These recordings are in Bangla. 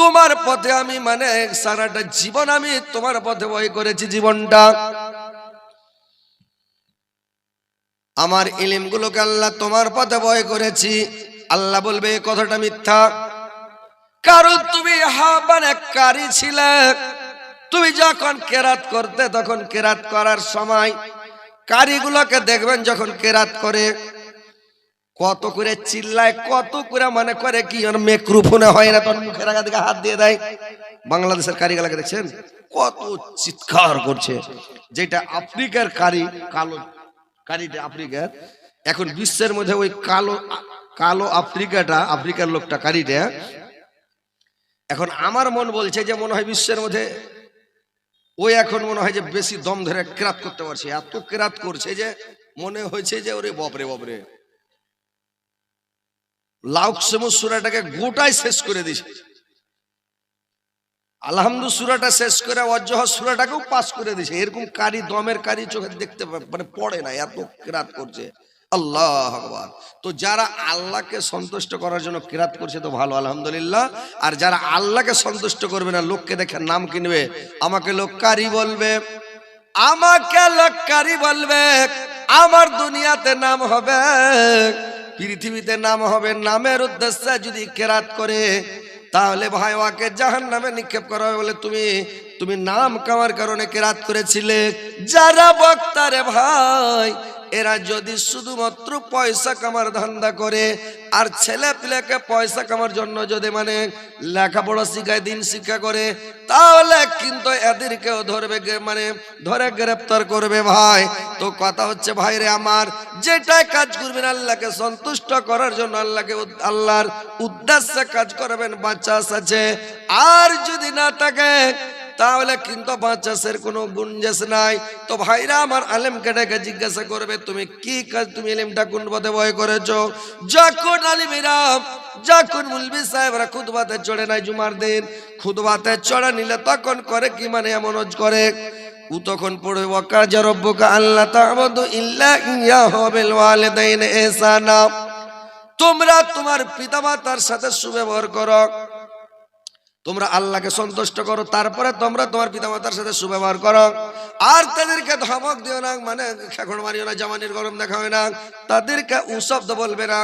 তোমার পথে আমি মানে সারাটা জীবন আমি তোমার পথে বয় করেছি জীবনটা। আমার ইলমগুলোকে আল্লাহ তোমার পথে বয় করেছি। আল্লাহ বলবে এই কথাটা মিথ্যা, কারণ তুমি কারি ছিলে। তুমি যখন কেরাত করতে তখন কেরাত করার সময় কারিগুলোকে দেখবেন যখন কেরাত করে কত করে চিল্লায়, কত করে মানে করে কি মাইক্রোফোনে হয় না তখন মুখের আগা দিকে হাত দিয়ে দেয়। বাংলাদেশের কারিগুলোকে দেখছেন কত চিৎকার করছে। যেটা আফ্রিকার কারি, কালো কারিটা আফ্রিকার, এখন বিশ্বের মধ্যে ওই কালো কালো আফ্রিকার লোকটা কারিটা এখন আমার মন বলছে যে মনে হয় বিশ্বের মধ্যে ওই এখন মনে হয় যে বেশি দম ধরে কেরাত করতে পারছে। এত কেরাত করছে যে মনে হয়েছে যে ওরে বাপরে বাপরে, লাউকসমুস সূরাটাকে গোটাই শেষ করে দিয়েছে। আলহামদু সূরাটা শেষ করে ওয়াজ্জহ সূরাটাকেও পাস করে দিয়েছে। এরকম কারি দমের কারি চোখে দেখতে মানে পড়ে না, এত কেরাত করছে। আল্লাহু আকবার। তো যারা আল্লাহকে সন্তুষ্ট করার জন্য কিরাত করছে তো ভালো, আলহামদুলিল্লাহ। আর যারা আল্লাহকে সন্তুষ্ট করবে না, লোককে দেখে নাম কিনবে, আমাকে লোক কারি বলবে, আমাকে লোক কারি বলবে, আমার দুনিয়াতে নাম হবে, পৃথিবীতে নাম হবে, নামের উদ্দেশ্যে যদি কিরাত করে তাহলে ভাই ওকে জাহান্নামে নিক্ষেপ করা হবে। বলে তুমি নাম কামার কারণে কিরাত করেছিলে। যারা বক্তা রে ভাই, এরা যদি শুধুমাত্র পয়সা কামার ধান্দা করে আর ছেলে পিলেকে পয়সা কামার জন্য যদি মানে লেখাপড়া শিখায়, দিন শিক্ষা করে, তাহলে কিন্তু এদেরকেও ধরবে, মানে ধরে গ্রেপ্তার করবে ভাই। তো কথা হচ্ছে ভাই রে আমার, যেটাই কাজ করবেন আল্লাহকে সন্তুষ্ট করার জন্য, আল্লাহর উদ্দেশ্যে কাজ করবেন, বাচ্চা আছে। আর যদি না থাকে তাহলে কিন্তু বাচ্চাদের কোনো গুঞ্জাস নাই। তো ভাইরা আমার আলেমকে ডেকে জিজ্ঞাসা করবে তুমি কি কাজ, তুমি ইলমটা কোন পথে বয় করেছো? যখন আলিমেরা, যখন মুলবি সাহেবরা খুতবাতে চড়ে নাই জুমার দিন, খুতবাতে চড়া নিলে তখন করে কি মানে এমন করে ও তখন পড়বে ওয়াকাজা রব্বুকা আল্লা তা'বুদু ইল্লা ইয়াহু বিল ওয়ালিদাইনি ইহসানা। তোমরা তোমার পিতামাতার সাথে সুব্যবহার করো, তোমরা আল্লাহকে সন্তুষ্ট করো, তারপরে তোমরা তোমার পিতামাতার সাথে সুব্যবহার করো। আর তাদেরকে ধমক দিও না, মানে খেখড় মারিও না, জামানির গরম দেখাবে না, তাদেরকে উশব্দ বলবে না,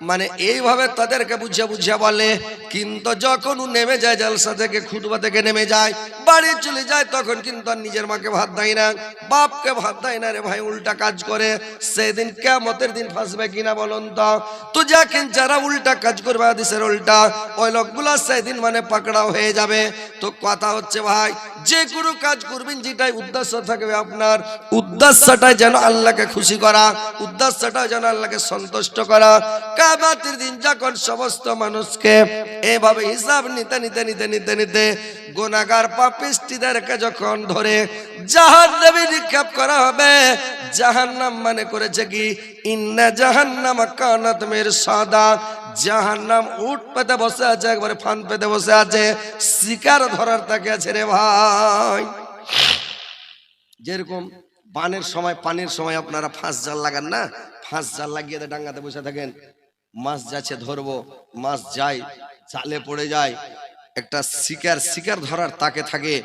মানে এইভাবে তাদেরকে বুঝিয়ে বলে। কিন্তু যখন ও নেমে যায় জালসা থেকে, খুতবা থেকে নেমে যায়, বাড়ি চলে যায়, তখন কিন্তু আর নিজের মাকে ভাত দেয় না, বাপকে ভাত দেয় না রে ভাই, উল্টা কাজ করে। সেদিন কিয়ামতের দিন ফাঁসবে কিনা বলুন তো যাকে যারা উল্টা কাজ করবে, হাদিসের উল্টা, ওই লোকগুলা সেদিন মানে পাকড়াও হয়ে যাবে। তো কথা হচ্ছে ভাই, যে কোনো কাজ করবেন যেটাই উদ্দেশ্য থাকবে, আপনার উদ্দেশ্যটা যেন আল্লাহকে খুশি করা, উদ্দেশ্যটা যেন আল্লাহকে সন্তুষ্ট করা। কিয়ামতের দিন যখন সমস্ত মানুষকে এভাবে হিসাব নিতে গুনাহগার পাপিষ্টিদেরকে যখন ধরে জাহান্নামে নিক্ষেপ করা হবে, জাহান্নাম মানে করেছে কি, ইন্না জাহান্নাম কানাত মিরসাদা, জাহান্নাম উট পেতে বসে আছে, একবারে ফান পেতে বসে আছে, শিকার ধরার তাকে আছে রে ভাই। যেরকম পানির সময় আপনারা ফাঁস জাল লাগান না, ফাঁস জাল লাগিয়ে ডাঙ্গাতে বসে থাকেন, মাছ যাচ্ছে ধরবো, মাছ যায়, জালে পড়ে যায়, একটা শিকার ধরার তাকে থাকে।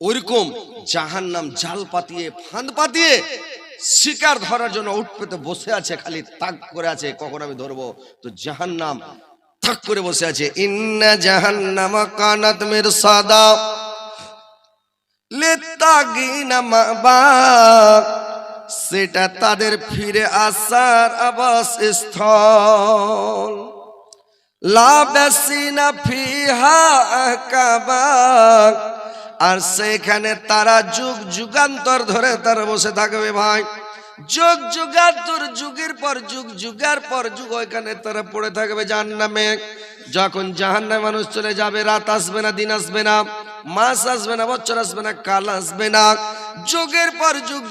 ওইরকম জাহান্নাম জাল পাতিয়ে, ফাঁদ পাতিয়ে শিকার ধরার জন্য উঠ পেতে বসে আছে, খালি তাক করে আছে কখন আমি ধরবো। তো জাহান্নাম তাক করে বসে আছে। ইন্না জাহান্নাম কানাত মিরসাদা লিত্তাগিনা মাবা, সেটা তাদের ফিরে আসার আবাসস্থল। লাবাসিনা ফিহা আহকাবা, আর সেখানে তারা যুগ যুগান্তর ধরে তারা বসে থাকবে ভাই, যুগ যুগান্তর, যুগের পর যুগ ওইখানে তারা পড়ে থাকবে জাহান্নামে। যখন জাহান্নামে মানুষ চলে যাবে, রাত আসবে না, দিন আসবে না, মাস আসবে না, বছর আসবে না, কাল আসবে না, যুগের পর যুগ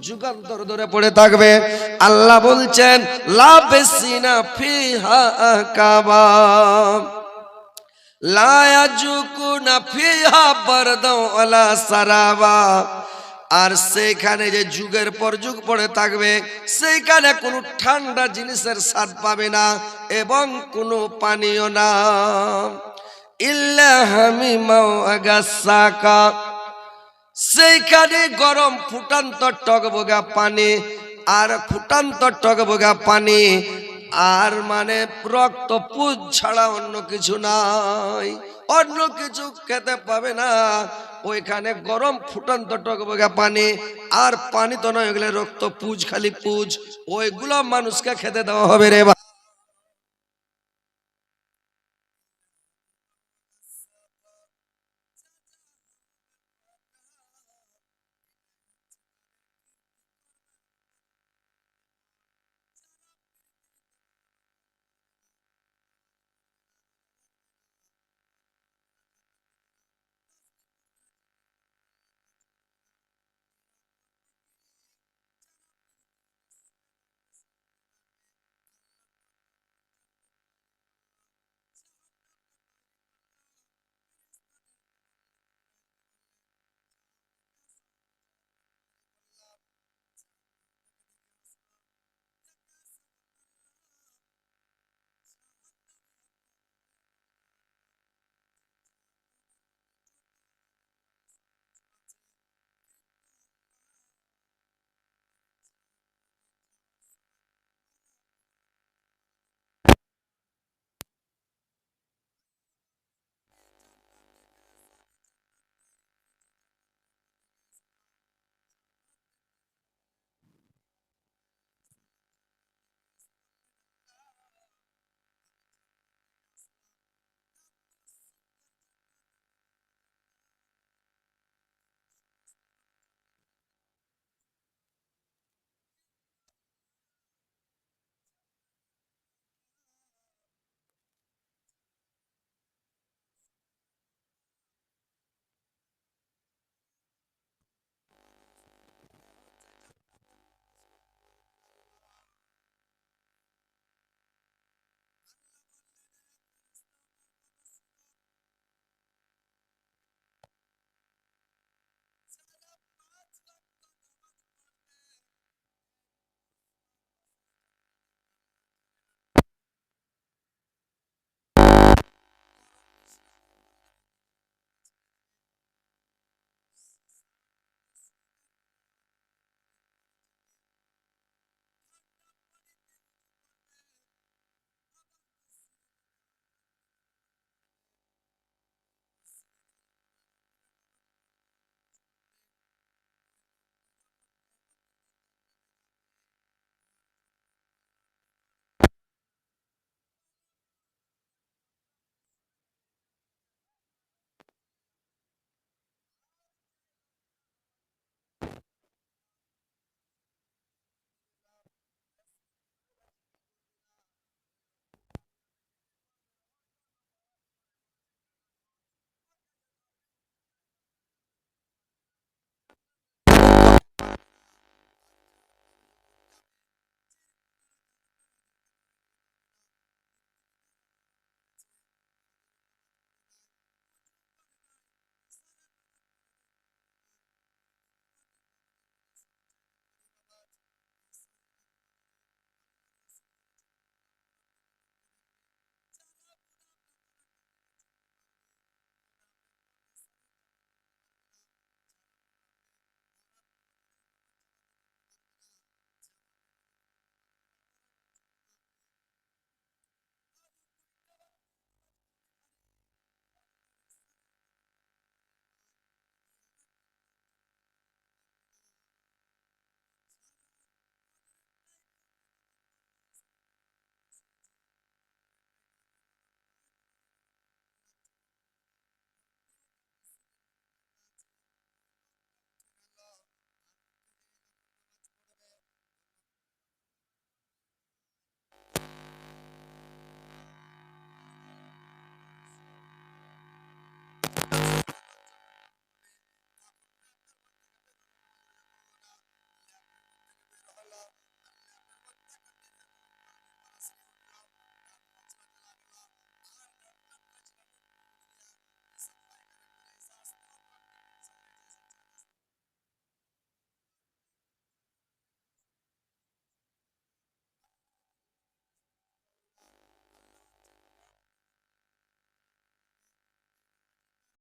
যুগান্তর ধরে পড়ে থাকবে। আল্লাহ বলছেন লাবিসিনা ফিহা আহকাবা লা ইয়াজুকুনা ফিহা বারদাও ওয়ালা সারাবা, আর সেইখানে যে যুগের পর যুগ পড়ে থাকবে, সেইখানে কোনো ঠান্ডা জিনিসের স্বাদ পাবে না এবং কোনো পানীয় না। ইল্লা হামিমা ওয়া গাসাকা, সেইখানে গরম ফুটান্ত টকবগা পানি, আর ফুটান্ত টকবগা পানি, আর মানে রক্ত পুজ ছাড়া অন্য কিছু নাই, অন্য কিছু খেতে পাবে না। ওইখানে গরম ফুটান্ত টকবগা পানি, আর পানি তো নয়, ওইগুলো রক্ত পুজ, খালি পুজ, ওইগুলো মানুষকে খেতে দেওয়া হবে রে।